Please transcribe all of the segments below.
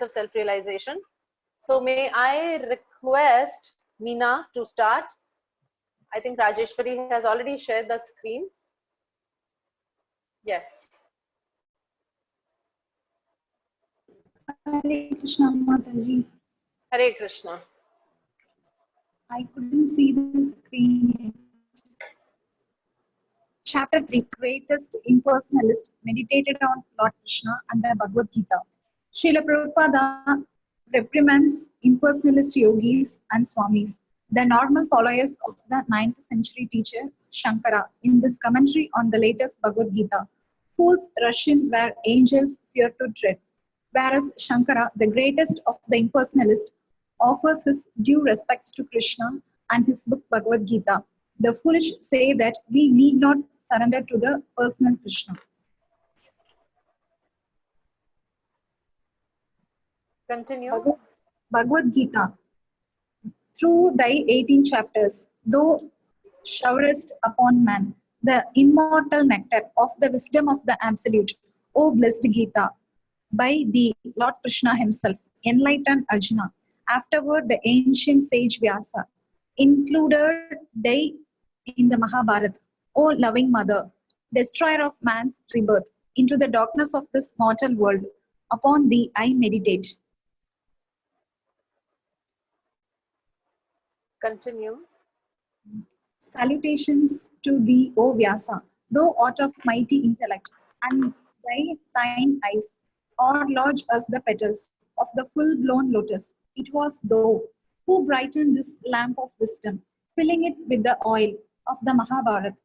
self-realization. So may I request Meena to start? I think Rajeshwari has already shared the screen. Yes. Hare Krishna Mataji. Hare Krishna. I couldn't see the screen yet. Chapter 3, Greatest Impersonalist, meditated on Lord Krishna and the Bhagavad Gita. Srila Prabhupada reprimands impersonalist yogis and swamis, the normal followers of the 9th century teacher Shankara, in this commentary on the latest Bhagavad Gita. Fools rush in where angels fear to tread, whereas Shankara, the greatest of the impersonalists, offers his due respects to Krishna and his book Bhagavad Gita. The foolish say that we need not surrender to the personal Krishna. Continue. Bhagavad Gita. Through thy 18 chapters, thou showerest upon man the immortal nectar of the wisdom of the Absolute, O blessed Gita. By thee, Lord Krishna himself enlightened Arjuna. Afterward, the ancient sage Vyasa included thee in the Mahabharata, O loving mother, destroyer of man's rebirth, into the darkness of this mortal world. Upon thee I meditate. Continue. Salutations to thee, O Vyasa, thou art of mighty intellect, and thine eyes are large as the petals of the full-blown lotus. It was thou who brightened this lamp of wisdom, filling it with the oil of the Mahabharata.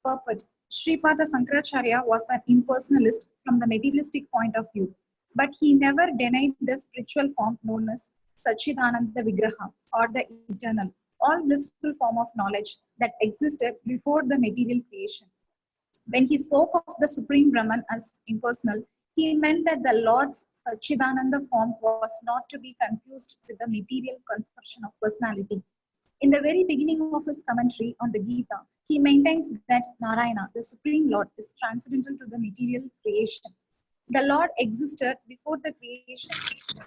Purport. Sripada Sankaracharya was an impersonalist from the materialistic point of view, but he never denied the spiritual form known as Satchidananda Vigraha, or the eternal, all blissful form of knowledge that existed before the material creation. When he spoke of the Supreme Brahman as impersonal, he meant that the Lord's Satchidananda form was not to be confused with the material conception of personality. In the very beginning of his commentary on the Gita, he maintains that Narayana, the Supreme Lord, is transcendental to the material creation. The Lord existed before the creation of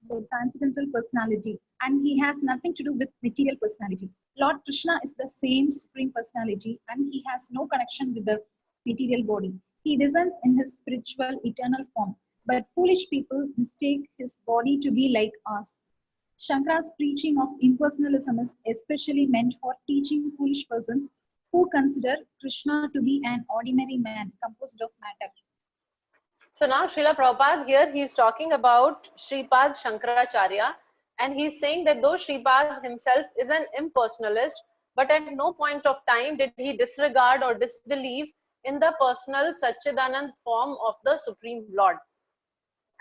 the transcendental personality, and he has nothing to do with material personality. Lord Krishna is the same Supreme Personality, and he has no connection with the material body. He descends in his spiritual eternal form, but foolish people mistake his body to be like us. Shankara's preaching of impersonalism is especially meant for teaching foolish persons who consider Krishna to be an ordinary man composed of matter. So now Srila Prabhupada here, he is talking about Sripad Shankaracharya, and he's saying that though Sripad himself is an impersonalist, but at no point of time did he disregard or disbelieve in the personal Satchidanand form of the Supreme Lord.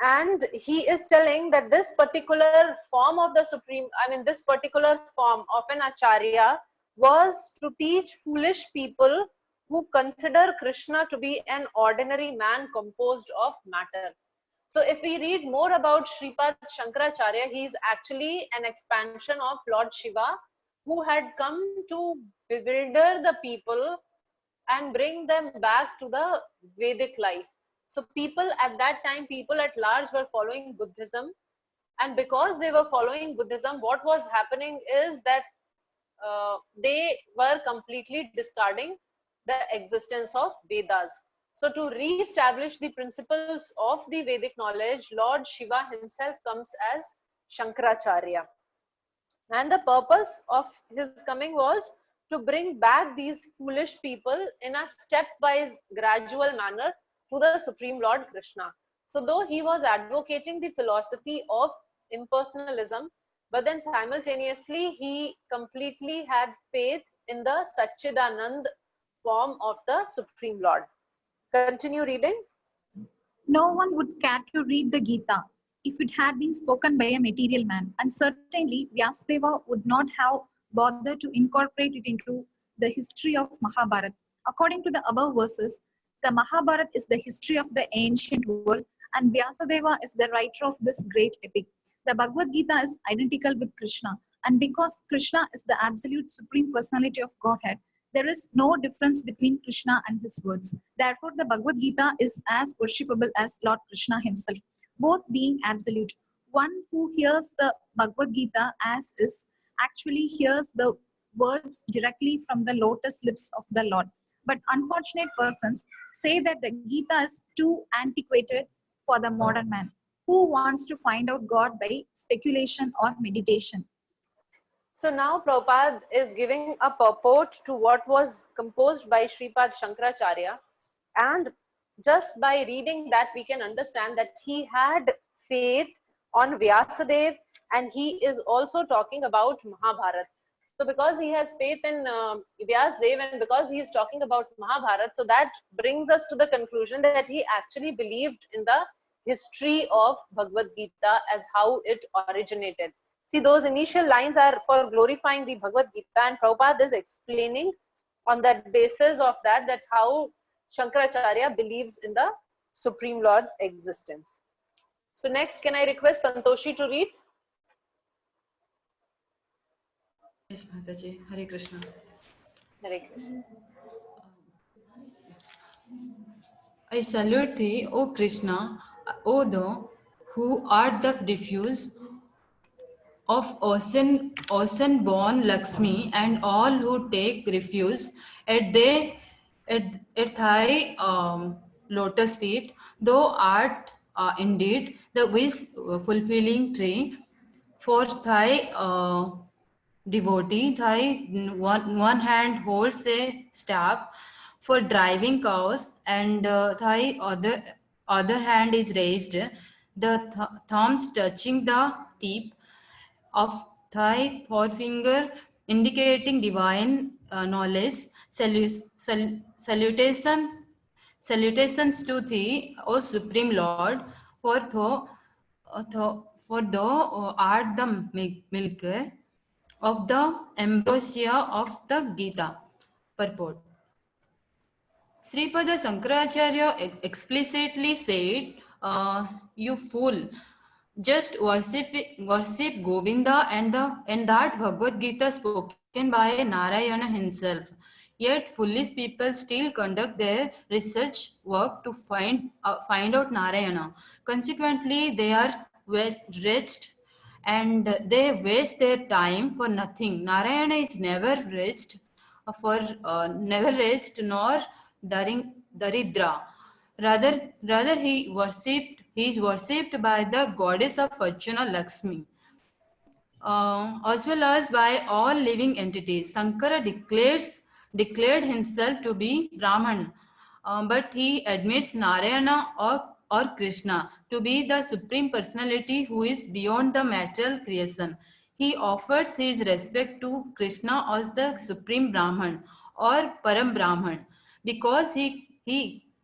And he is telling that this particular form of the Supreme, this particular form of an Acharya was to teach foolish people who consider Krishna to be an ordinary man composed of matter. So if we read more about Sripad Shankaracharya, he is actually an expansion of Lord Shiva, who had come to bewilder the people and bring them back to the Vedic life. So people at that time, people at large were following Buddhism, and because they were following Buddhism, what was happening is that they were completely discarding the existence of Vedas. So to re-establish the principles of the Vedic knowledge, Lord Shiva himself comes as Shankaracharya. And the purpose of his coming was to bring back these foolish people in a stepwise, gradual manner to the Supreme Lord Krishna. So though he was advocating the philosophy of impersonalism, but then simultaneously he completely had faith in the Satchidanand form of the Supreme Lord. Continue reading. No one would care to read the Gita if it had been spoken by a material man, and certainly Vyasadeva would not have bothered to incorporate it into the history of Mahabharata. According to the above verses, the Mahabharata is the history of the ancient world, and Vyasadeva is the writer of this great epic. The Bhagavad Gita is identical with Krishna, and because Krishna is the absolute supreme personality of Godhead, There is no difference between Krishna and his words. Therefore, the Bhagavad Gita is as worshipable as Lord Krishna himself, both being absolute. One who hears the Bhagavad Gita as is actually hears the words directly from the lotus lips of the Lord. But unfortunate persons say that the Gita is too antiquated for the modern man who wants to find out God by speculation or meditation. So now Prabhupada is giving a purport to what was composed by Sripad Shankaracharya, and just by reading that we can understand that he had faith on Vyasadeva, and he is also talking about Mahabharata. So because he has faith in Vyasadeva and because he is talking about Mahabharata, so that brings us to the conclusion that he actually believed in the history of Bhagavad Gita as how it originated. See, those initial lines are for glorifying the Bhagavad Gita, and Prabhupada is explaining on that basis of that, that how Shankaracharya believes in the Supreme Lord's existence. So next, can I request Santoshi to read? Yes, Mataji. Hare Krishna. Hare Krishna. I salute thee, O Krishna, O thou who art the diffuse of ocean-born Lakshmi, and all who take refuge at, they, at thy lotus feet. Thou art indeed the wish-fulfilling tree for thy devotee. Thy one hand holds a staff for driving cows, and thy other hand is raised, the thumbs touching the tip of thy forefinger, indicating divine knowledge. Salutations to thee, O Supreme Lord, for thou art the milker of the ambrosia of the Gita. Purport. Sripada Shankaracharya explicitly said, "You fool, just worship Govinda and that Bhagavad Gita spoken by Narayana himself. Yet foolish people still conduct their research work to find out Narayana. Consequently, they are wretched and they waste their time for nothing. Narayana is never reached nor daridra. Rather he is worshipped by the goddess of Fortuna, Lakshmi, as well as by all living entities. Sankara declared himself to be Brahman, but he admits Narayana or Krishna to be the supreme personality who is beyond the material creation. He offers his respect to Krishna as the supreme Brahman or Param Brahman, because he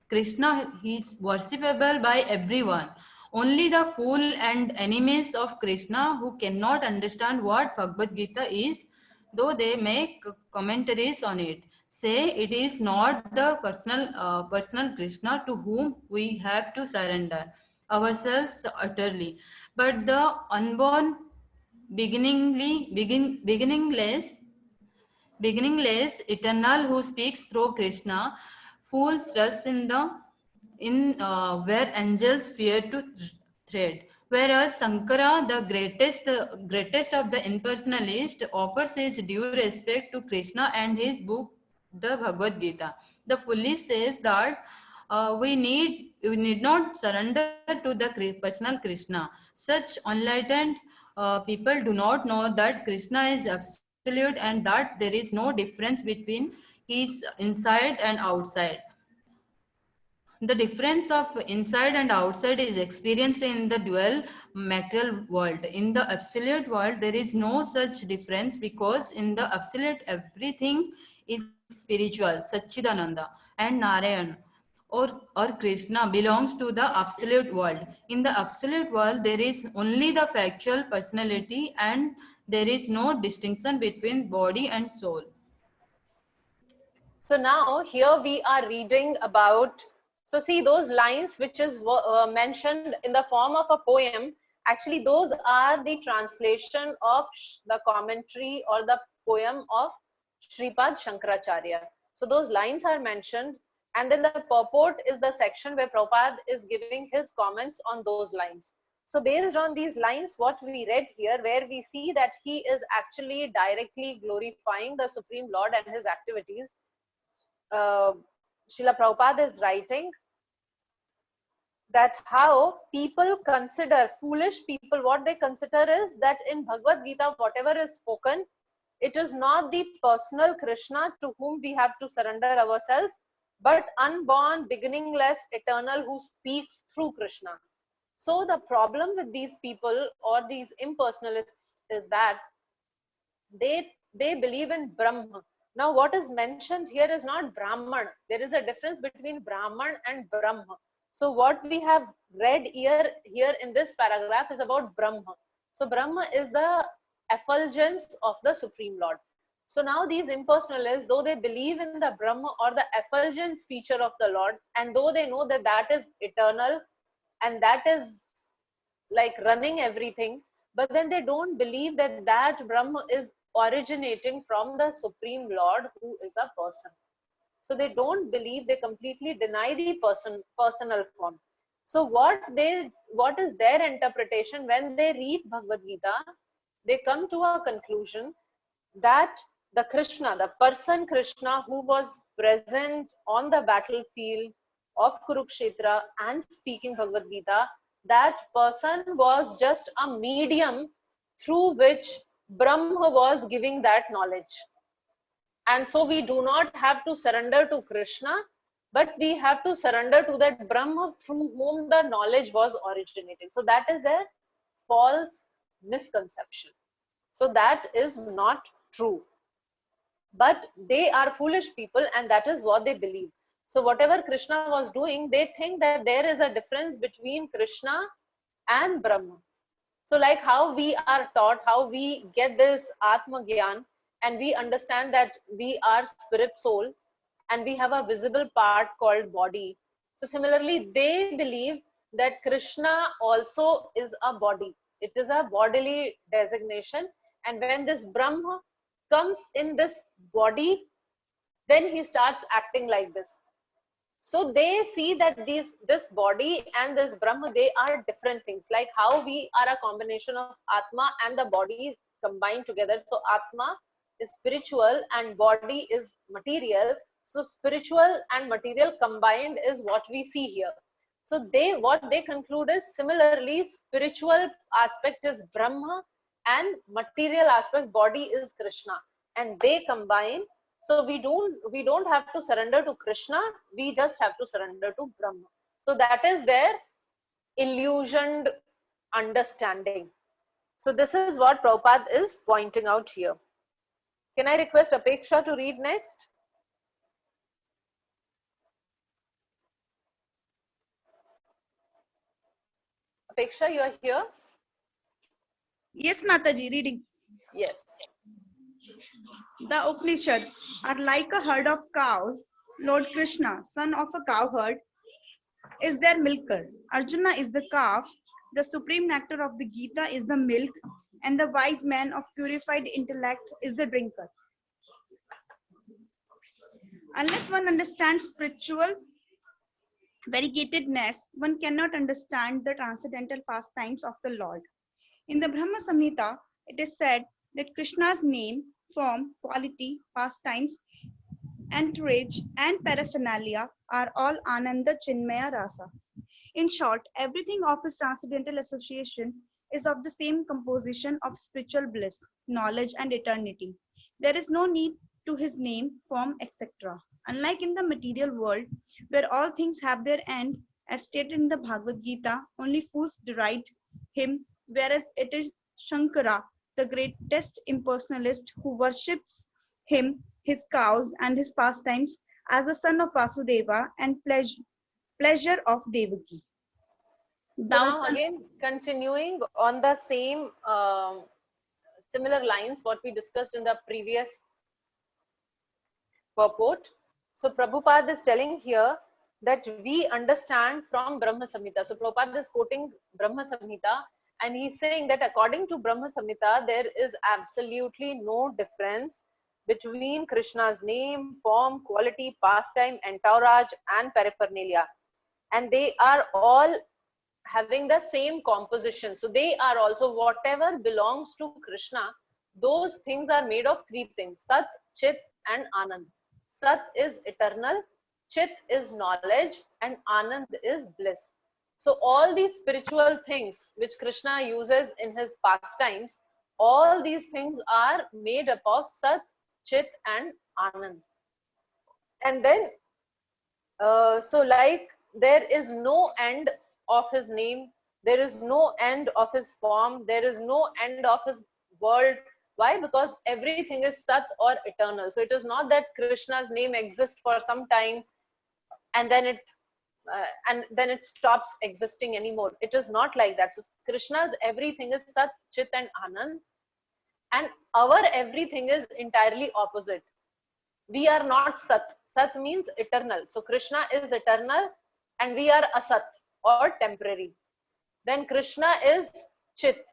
Krishna is worshipable by everyone. Only the fool and enemies of Krishna who cannot understand what Bhagavad Gita is, though they make commentaries on it, say it is not the personal Krishna to whom we have to surrender ourselves utterly, but the unborn, beginningless, eternal, who speaks through Krishna. Fools trust in where angels fear to tread. Whereas Sankara, the greatest of the impersonalists, offers his due respect to Krishna and his book, the Bhagavad Gita. The foolish says that we need not surrender to the personal Krishna. Such enlightened people do not know that Krishna is absolute and that there is no difference between his inside and outside. The difference of inside and outside is experienced in the dual material world. In the absolute world, there is no such difference, because in the absolute, everything is spiritual. Satchidananda and Narayan or Krishna belongs to the absolute world. In the absolute world, there is only the factual personality, and there is no distinction between body and soul. So now here we are reading about, so see those lines which is mentioned in the form of a poem, actually those are the translation of the commentary or the poem of Shripad Shankaracharya. So those lines are mentioned, and then the purport is the section where Prabhupada is giving his comments on those lines. So based on these lines, what we read here, where we see that he is actually directly glorifying the Supreme Lord and his activities, Srila Prabhupada is writing that how people consider, foolish people, what they consider is that in Bhagavad Gita, whatever is spoken, it is not the personal Krishna to whom we have to surrender ourselves, but unborn, beginningless, eternal who speaks through Krishna. So the problem with these people or these impersonalists is that they believe in Brahma. Now what is mentioned here is not Brahman. There is a difference between Brahman and Brahma. So what we have read here in this paragraph is about Brahma. So Brahma is the effulgence of the Supreme Lord. So now these impersonalists, though they believe in the Brahma or the effulgence feature of the Lord, and though they know that that is eternal and that is like running everything, but then they don't believe that that Brahma is originating from the Supreme Lord who is a person. So they don't believe, they completely deny the personal form. So what is their interpretation when they read Bhagavad Gita? They come to a conclusion that the Krishna, the person Krishna who was present on the battlefield of Kurukshetra and speaking Bhagavad Gita, that person was just a medium through which Brahma was giving that knowledge. And so we do not have to surrender to Krishna, but we have to surrender to that Brahma through whom the knowledge was originating. So that is a false misconception. So that is not true. But they are foolish people, and that is what they believe. So whatever Krishna was doing, they think that there is a difference between Krishna and Brahma. So like how we are taught, how we get this Atma Gyan, and we understand that we are spirit soul and we have a visible part called body. So similarly, they believe that Krishna also is a body. It is a bodily designation. And when this Brahma comes in this body, then he starts acting like this. So they see that this body and this Brahma, they are different things, like how we are a combination of Atma and the body combined together. So Atma is spiritual and body is material. So spiritual and material combined is what we see here. So what they conclude is similarly spiritual aspect is Brahma and material aspect body is Krishna, and they combine. So we don't have to surrender to Krishna, we just have to surrender to Brahma. So that is their illusioned understanding. So this is what Prabhupada is pointing out here. Can I request Apeksha to read next? Apeksha, you are here? Yes, Mataji, reading. Yes. The Upanishads are like a herd of cows. Lord Krishna, son of a cowherd, is their milker. Arjuna is the calf. The supreme nectar of the Gita is the milk, and the wise man of purified intellect is the drinker. Unless one understands spiritual variegatedness, one cannot understand the transcendental pastimes of the Lord. In the Brahma Samhita, it is said that Krishna's name, form, quality, pastimes, entourage, and paraphernalia are all Ananda Chinmaya Rasa. In short, everything of his transcendental association is of the same composition of spiritual bliss, knowledge, and eternity. There is no need to his name, form, etc. Unlike in the material world, where all things have their end, as stated in the Bhagavad Gita, only fools deride him, whereas it is Shankara, the greatest impersonalist, who worships him, his cows, and his pastimes as the son of Vasudeva and pleasure of Devaki. So now again, continuing on the same similar lines what we discussed in the previous purport. So Prabhupada is telling here that we understand from Brahma Samhita. So Prabhupada is quoting Brahma Samhita, and he's saying that according to Brahma Samhita, there is absolutely no difference between Krishna's name, form, quality, pastime, entourage, and paraphernalia. And they are all having the same composition. So they are also, whatever belongs to Krishna, those things are made of three things: Sat, Chit, and Anand. Sat is eternal, Chit is knowledge, and Anand is bliss. So all these spiritual things which Krishna uses in his pastimes, all these things are made up of Sat, Chit, and Anand. And then, so like there is no end of his name, there is no end of his form, there is no end of his world. Why? Because everything is Sat or eternal. So it is not that Krishna's name exists for some time and then it stops existing anymore. It is not like that. So Krishna's everything is Sat, Chit, and Anand, and our everything is entirely opposite. We are not Sat. Sat means eternal. So Krishna is eternal and we are Asat or temporary. Then Krishna is Chit.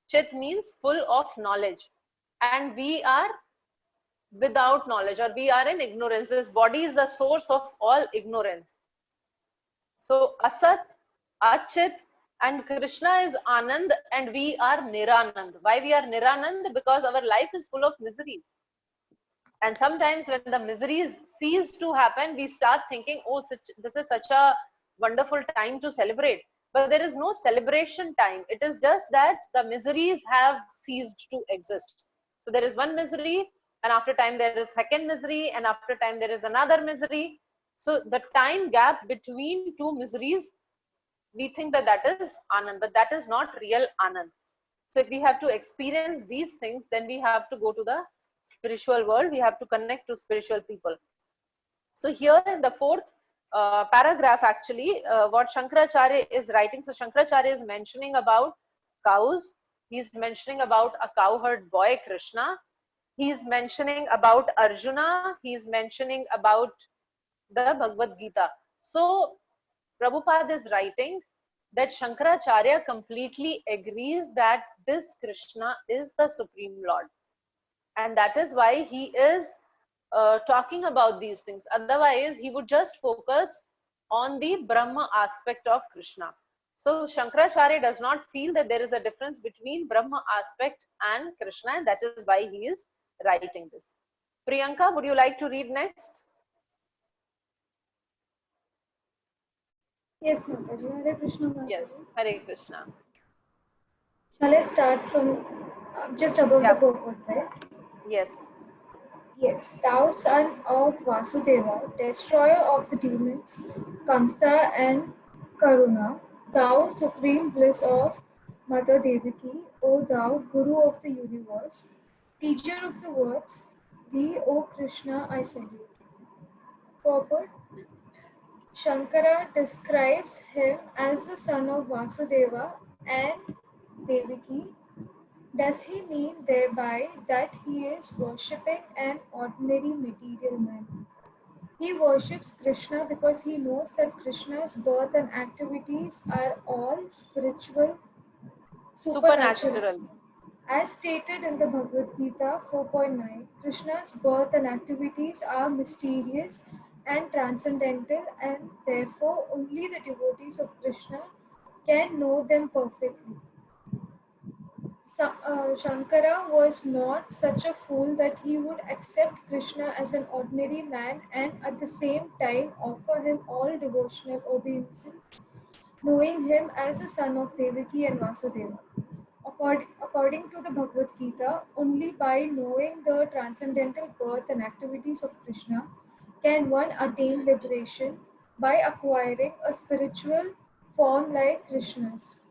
Chit means full of knowledge. And we are without knowledge, or we are in ignorance. This body is the source of all ignorance. So Asat, Achit, and Krishna is Anand and we are Niranand. Why we are Niranand? Because our life is full of miseries. And sometimes when the miseries cease to happen, we start thinking, oh, this is such a wonderful time to celebrate. But there is no celebration time. It is just that the miseries have ceased to exist. So there is one misery, and after time there is second misery, and after time there is another misery. So the time gap between two miseries, we think that that is Anand, but that is not real Anand. So if we have to experience these things, then we have to go to the spiritual world. We have to connect to spiritual people. So here in the fourth paragraph, actually, what Shankaracharya is writing. So Shankaracharya is mentioning about cows. He's mentioning about a cowherd boy, Krishna. He's mentioning about Arjuna. He's mentioning about the Bhagavad Gita. So Prabhupada is writing that Shankaracharya completely agrees that this Krishna is the Supreme Lord. And that is why he is talking about these things. Otherwise, he would just focus on the Brahma aspect of Krishna. So Shankaracharya does not feel that there is a difference between Brahma aspect and Krishna, and that is why he is writing this. Priyanka, would you like to read next? Yes, Mataji. Hare Krishna, Mataji. Yes, Hare Krishna. Shall I start from just above the purport, right? Yes. Yes. Thou son of Vasudeva, destroyer of the demons, Kamsa and Karuna, thou supreme bliss of Mother Devaki, O thou Guru of the universe, teacher of the words, thee, O Krishna, I salute. Purport. Shankara describes him as the son of Vasudeva and Devaki. Does he mean thereby that he is worshipping an ordinary material man? He worships Krishna because he knows that Krishna's birth and activities are all spiritual, supernatural. As stated in the Bhagavad Gita 4.9, Krishna's birth and activities are mysterious and transcendental, and therefore only the devotees of Krishna can know them perfectly. Shankara was not such a fool that he would accept Krishna as an ordinary man and at the same time offer him all devotional obeisance, knowing him as a son of Devaki and Vasudeva. According to the Bhagavad Gita, only by knowing the transcendental birth and activities of Krishna can one attain liberation by acquiring a spiritual form like Krishna's.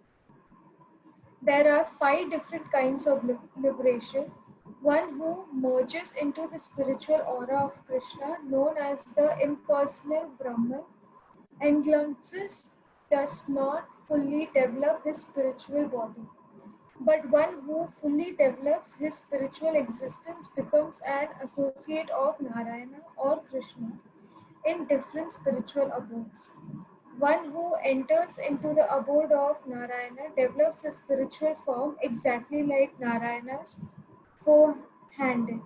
There are 5 different kinds of liberation. One who merges into the spiritual aura of Krishna, known as the impersonal Brahman, and glimpses does not fully develop his spiritual body. But one who fully develops his spiritual existence becomes an associate of Narayana or Krishna in different spiritual abodes. One who enters into the abode of Narayana develops a spiritual form exactly like Narayana's four-handed.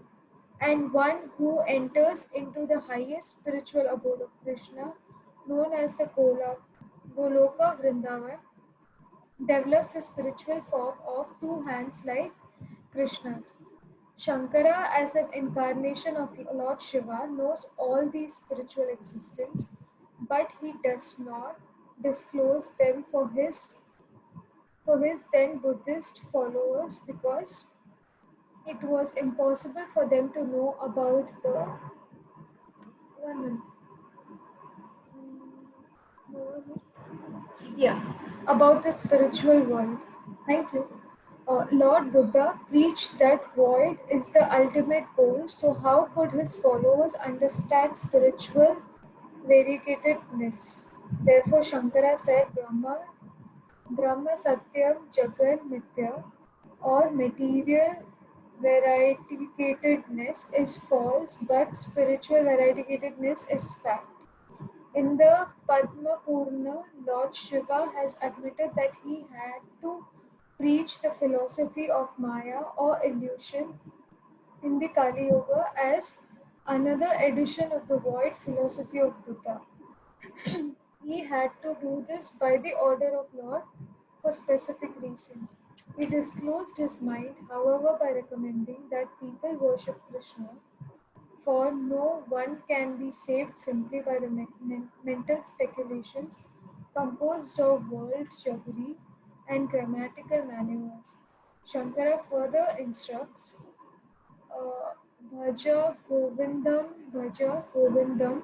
and one who enters into the highest spiritual abode of Krishna, known as the Goloka Vrindavan, develops a spiritual form of two hands like Krishna's. Shankara, as an incarnation of Lord Shiva, knows all these spiritual existence, but he does not disclose them for his then Buddhist followers because it was impossible for them to know about the one minute. What was it? Yeah, about the spiritual world. Thank you. Lord Buddha preached that void is the ultimate goal, so how could his followers understand spiritual variegatedness? Therefore, Shankara said Brahma Satyam Jagan Mithya, or material variegatedness is false, but spiritual variegatedness is fact. In the Padma Purana, Lord Shiva has admitted that he had to preach the philosophy of Maya or illusion in the Kali Yoga as another edition of the void philosophy of Buddha. He had to do this by the order of Lord for specific reasons. He disclosed his mind, however, by recommending that people worship Krishna, for no one can be saved simply by the mental speculations composed of world juggery and grammatical maneuvers. Shankara further instructs Bhaja Govindam, Bhaja Govindam,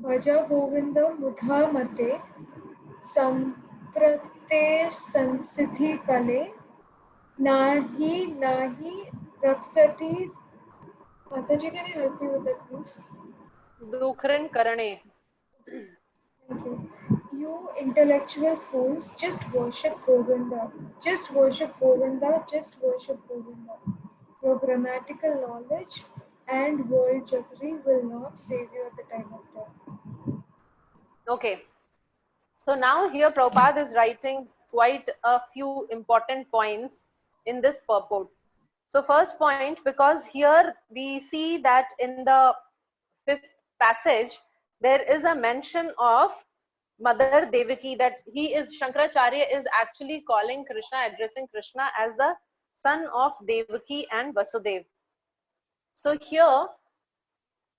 Bhaja Govindam Mudha Mate, Samprate Sansiddhi Kale, Nahi Nahi Raksati. Mataji, can you help me with that, please? Dukhran Karane. Thank you. You intellectual fools, just worship Govinda. Just worship Govinda. Just worship Govinda. Your grammatical knowledge and world jaggery will not save you at the time of death. Okay. So now here Prabhupada is writing quite a few important points in this purport. So first point, because here we see that in the fifth passage, there is a mention of Mother Devaki, that he is, Shankaracharya is actually calling Krishna, addressing Krishna as the son of Devaki and Vasudev. So here,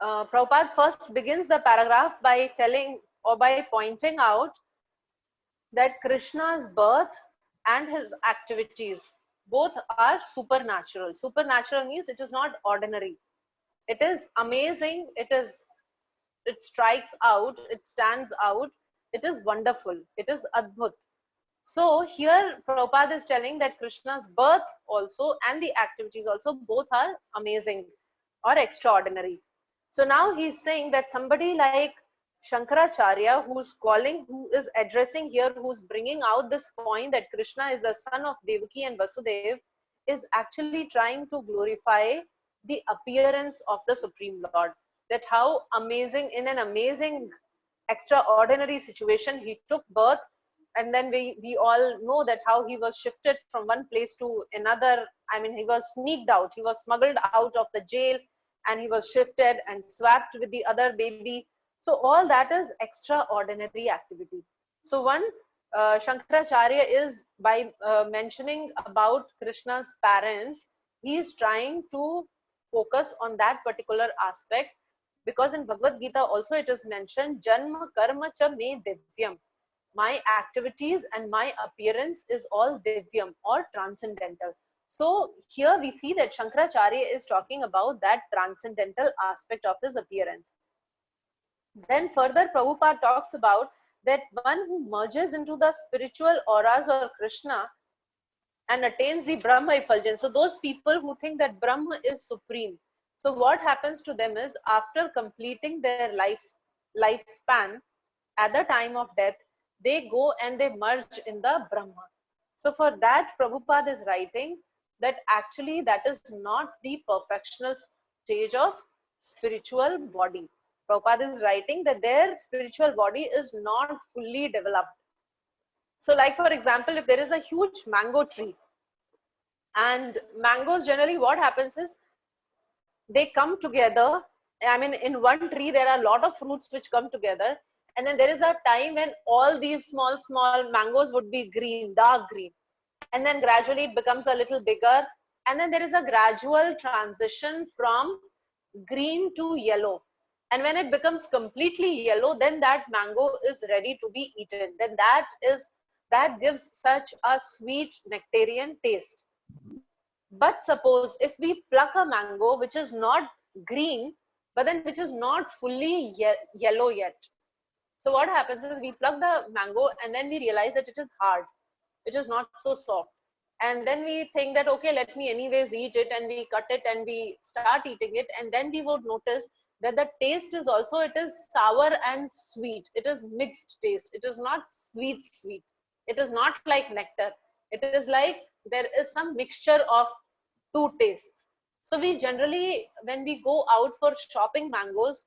Prabhupada first begins the paragraph by telling or by pointing out that Krishna's birth and his activities both are supernatural. Supernatural means it is not ordinary. It is amazing. It strikes out. It stands out. It is wonderful. It is adbhut. So here Prabhupada is telling that Krishna's birth also and the activities also both are amazing or extraordinary. So now he's saying that somebody like Shankaracharya, who's calling, who is addressing here, who's bringing out this point that Krishna is the son of Devaki and Vasudev, is actually trying to glorify the appearance of the Supreme Lord. That how amazing, in an amazing, extraordinary situation, he took birth, and then we all know that how he was shifted from one place to another. I mean, he was sneaked out, he was smuggled out of the jail, and he was shifted and swapped with the other baby. So all that is extraordinary activity. So one, Shankaracharya is, by mentioning about Krishna's parents, he is trying to focus on that particular aspect, because in Bhagavad Gita also it is mentioned, Janma Karma Cha Me Divyam. My activities and my appearance is all Divyam or transcendental. So here we see that Shankaracharya is talking about that transcendental aspect of his appearance. Then further Prabhupada talks about that one who merges into the spiritual auras of Krishna and attains the Brahma effulgence. So those people who think that Brahma is supreme, so what happens to them is, after completing their lifespan, at the time of death, they go and they merge in the Brahma. So for that, Prabhupada is writing that actually that is not the perfectional stage of spiritual body. Prabhupada is writing that their spiritual body is not fully developed. So like for example, if there is a huge mango tree, and mangoes generally, what happens is, they come together. I mean, in one tree, there are a lot of fruits which come together. And then there is a time when all these small mangoes would be green, dark green. And then gradually it becomes a little bigger. And then there is a gradual transition from green to yellow. And when it becomes completely yellow, then that mango is ready to be eaten. Then that gives such a sweet nectarian taste. But suppose if we pluck a mango which is not green, but then which is not fully yellow yet. So what happens is we pluck the mango and then we realize that it is hard. It is not so soft. And then we think that, okay, let me anyways eat it, and we cut it and we start eating it. And then we would notice that the taste is also, it is sour and sweet. It is mixed taste. It is not sweet. It is not like nectar. It is like there is some mixture of two tastes. So we generally, when we go out for shopping mangoes,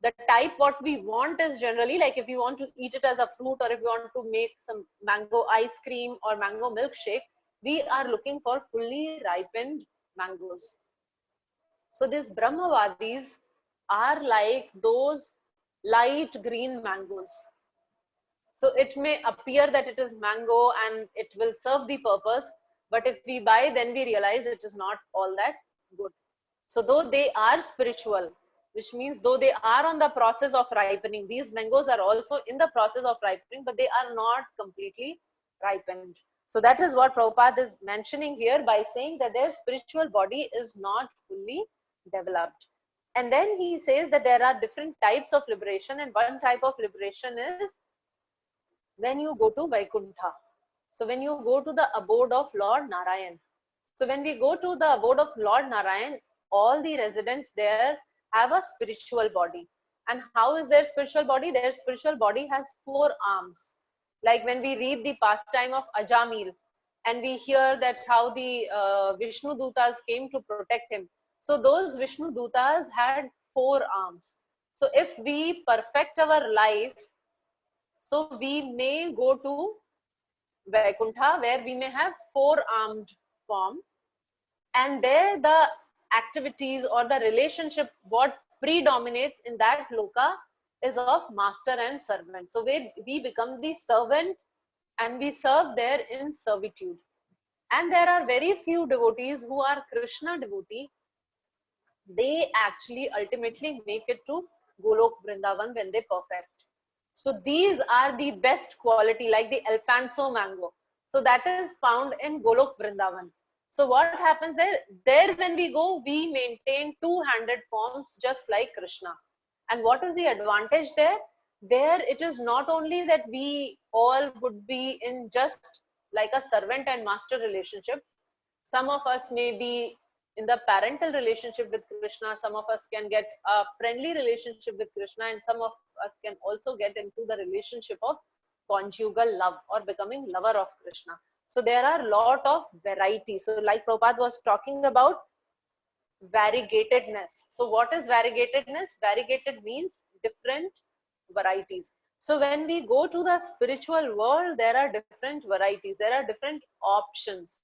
the type what we want is generally like if you want to eat it as a fruit, or if you want to make some mango ice cream or mango milkshake, we are looking for fully ripened mangoes. So these Brahmavadis are like those light green mangoes. So it may appear that it is mango and it will serve the purpose, but if we buy, then we realize it is not all that good. So though they are spiritual, which means though they are on the process of ripening, these mangoes are also in the process of ripening, but they are not completely ripened. So that is what Prabhupada is mentioning here by saying that their spiritual body is not fully developed. And then he says that there are different types of liberation, and one type of liberation is when you go to Vaikuntha. So when you go to the abode of Lord Narayan. So when we go to the abode of Lord Narayan, all the residents there have a spiritual body. And how is their spiritual body? Their spiritual body has 4 arms. Like when we read the pastime of Ajamil, and we hear that how the Vishnu Dutas came to protect him. So those Vishnu Dutas had 4 arms. So if we perfect our life, so we may go to Vaikuntha, where we may have 4-armed form, and there the activities or the relationship what predominates in that loka is of master and servant. So we become the servant and we serve there in servitude. And there are very few devotees who are Krishna devotee. They actually ultimately make it to Golok Vrindavan when they perfect. So these are the best quality, like the Alfonso mango. So that is found in Golok Vrindavan. So what happens there? There when we go, we maintain 2-handed forms just like Krishna. And what is the advantage there? There it is not only that we all would be in just like a servant and master relationship. Some of us may be in the parental relationship with Krishna. Some of us can get a friendly relationship with Krishna, and some of us can also get into the relationship of conjugal love or becoming lover of Krishna. So there are a lot of variety. So like Prabhupada was talking about variegatedness. So what is variegatedness? Variegated means different varieties. So when we go to the spiritual world, there are different varieties. There are different options.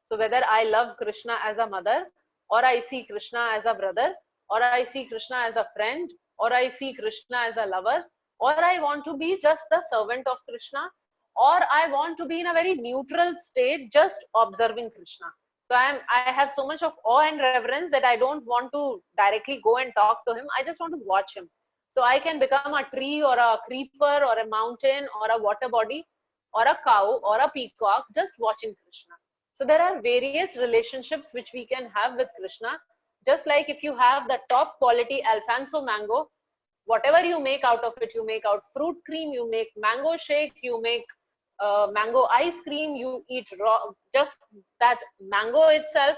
So whether I love Krishna as a mother, or I see Krishna as a brother, or I see Krishna as a friend, or I see Krishna as a lover, or I want to be just the servant of Krishna, or I want to be in a very neutral state, just observing Krishna. So I have so much of awe and reverence that I don't want to directly go and talk to him. I just want to watch him. So I can become a tree or a creeper or a mountain or a water body or a cow or a peacock, just watching Krishna. So there are various relationships which we can have with Krishna. Just like if you have the top quality Alfonso mango, whatever you make out of it, you make out fruit cream, you make mango shake, you make mango ice cream, you eat raw, just that mango itself,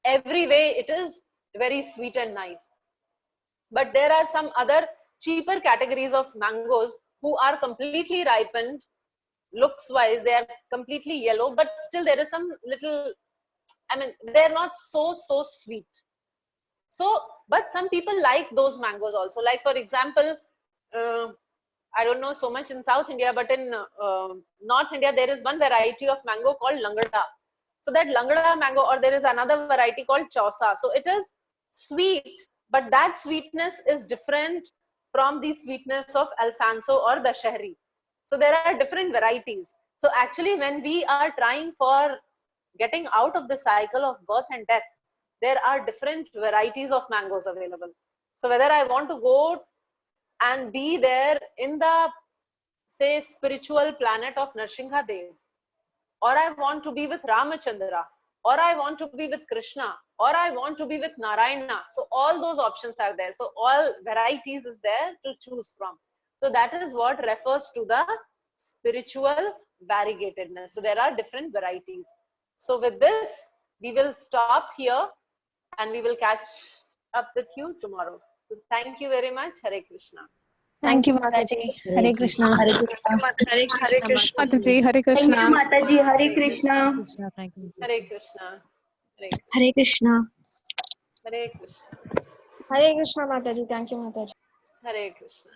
every way it is very sweet and nice. But there are some other cheaper categories of mangoes who are completely ripened, looks wise they are completely yellow, but still there is some little, I mean, they're not so sweet. So but some people like those mangoes also. Like for example, I don't know so much in South India, but in North India there is one variety of mango called Langada. So that Langada mango, or there is another variety called Chausa. So it is sweet, but that sweetness is different from the sweetness of Alfonso or Dashehri. So there are different varieties. So actually, when we are trying for getting out of the cycle of birth and death, there are different varieties of mangoes available. So whether I want to go and be there in the, say, spiritual planet of Narsingha Dev, or I want to be with Ramachandra, or I want to be with Krishna, or I want to be with Narayana. So all those options are there. So all varieties is there to choose from. So that is what refers to the spiritual variegatedness. So there are different varieties. So with this, we will stop here and we will catch up with you tomorrow. So thank you very much. Hare Krishna. Thank you, Mataji. Hare Krishna. Hare Krishna. Mataji, Hare Thank you, Krishna. Mataji. Hare Hare Krishna. Krishna. Thank you. Hare Krishna. Hare Hare Krishna. Hare Krishna. Hare Krishna, Mataji. Thank you, Mataji. Hare Krishna.